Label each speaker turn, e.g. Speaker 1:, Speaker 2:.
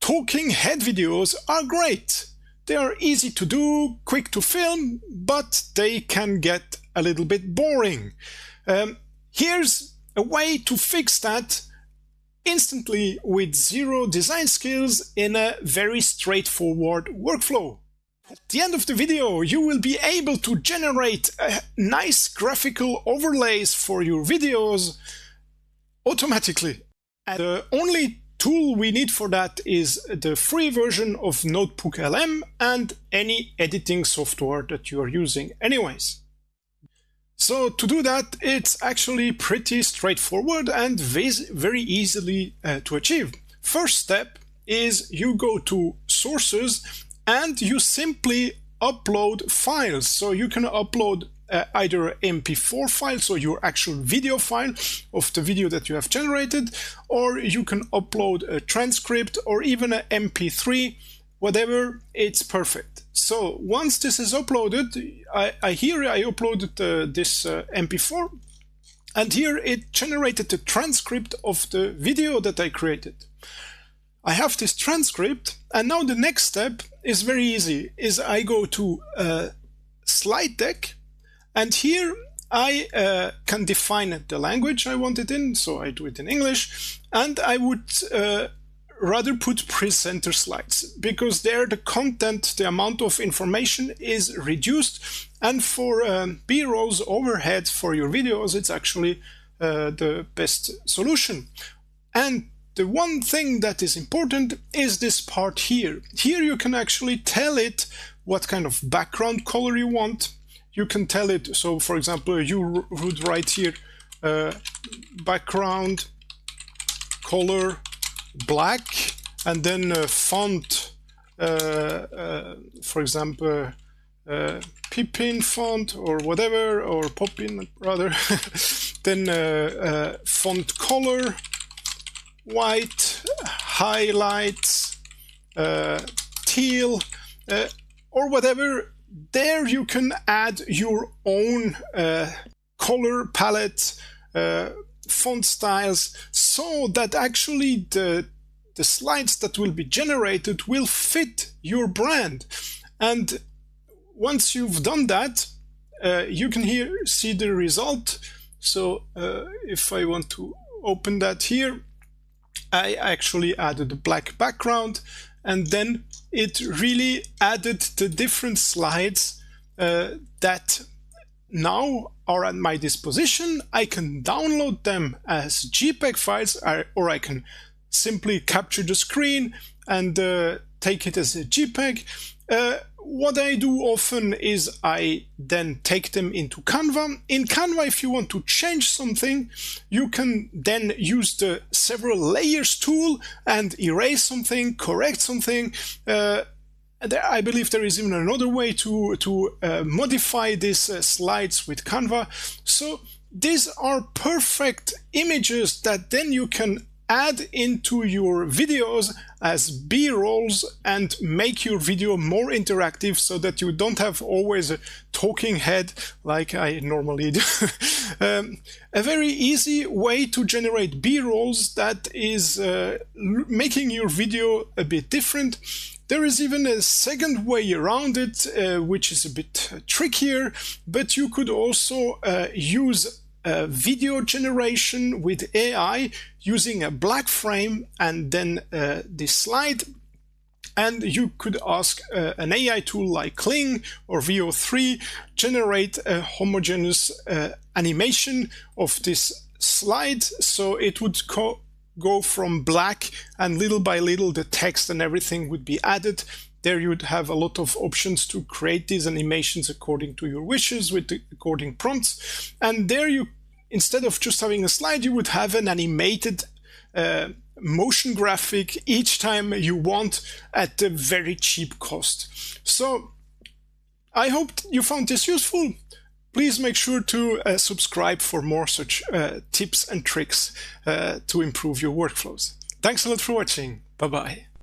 Speaker 1: talking head videos are great. They are easy to do, quick to film, but they can get a little bit boring. Here's a way to fix that instantly with zero design skills in a very straightforward workflow. At the end of the video, you will be able to generate nice graphical overlays for your videos automatically. And the only tool we need for that is the free version of NotebookLM and any editing software that you are using anyways. So to do that, it's actually pretty straightforward and very easily to achieve. First step is you go to sources and you simply upload files. So you can upload either MP4 file, so your actual video file of the video that you have generated, or you can upload a transcript or even an MP3, whatever, it's perfect. So once this is uploaded, I uploaded this MP4, and here it generated the transcript of the video that I created. I have this transcript, and now the next step is very easy, is I go to slide deck, and here I can define the language I want it in, so I do it in English, and I would rather put presenter slides, because there the content, the amount of information is reduced, and for B-rolls overhead for your videos, it's actually the best solution. And the one thing that is important is this part here. Here you can actually tell it what kind of background color you want. You can tell it, so for example, you would write here background color black, and then font, for example, Pippin font or whatever, or Poppin rather. Then font color white, highlights, teal, or whatever. There you can add your own color palette, font styles, so that actually the slides that will be generated will fit your brand. And once you've done that, you can here see the result. So if I want to open that here, I actually added a black background, and then it really added the different slides that now are at my disposition. I can download them as JPEG files, or I can simply capture the screen and take it as a JPEG. What I do often is I then take them into Canva. In Canva, if you want to change something, you can then use the several layers tool and erase something, correct something. I believe there is even another way to modify these slides with Canva. So these are perfect images that then you can add into your videos as B-rolls and make your video more interactive, so that you don't have always a talking head like I normally do. A very easy way to generate B-rolls that is making your video a bit different. There is even a second way around it, which is a bit trickier, but you could also use video generation with AI using a black frame and then this slide, and you could ask an AI tool like Kling or VO3 generate a homogeneous animation of this slide, so it would go from black, and little by little the text and everything would be added. There you would have a lot of options to create these animations according to your wishes with the according prompts, and there you, instead of just having a slide, you would have an animated motion graphic each time you want at a very cheap cost. So I hope you found this useful. Please make sure to subscribe for more such tips and tricks to improve your workflows. Thanks a lot for watching. Bye-bye.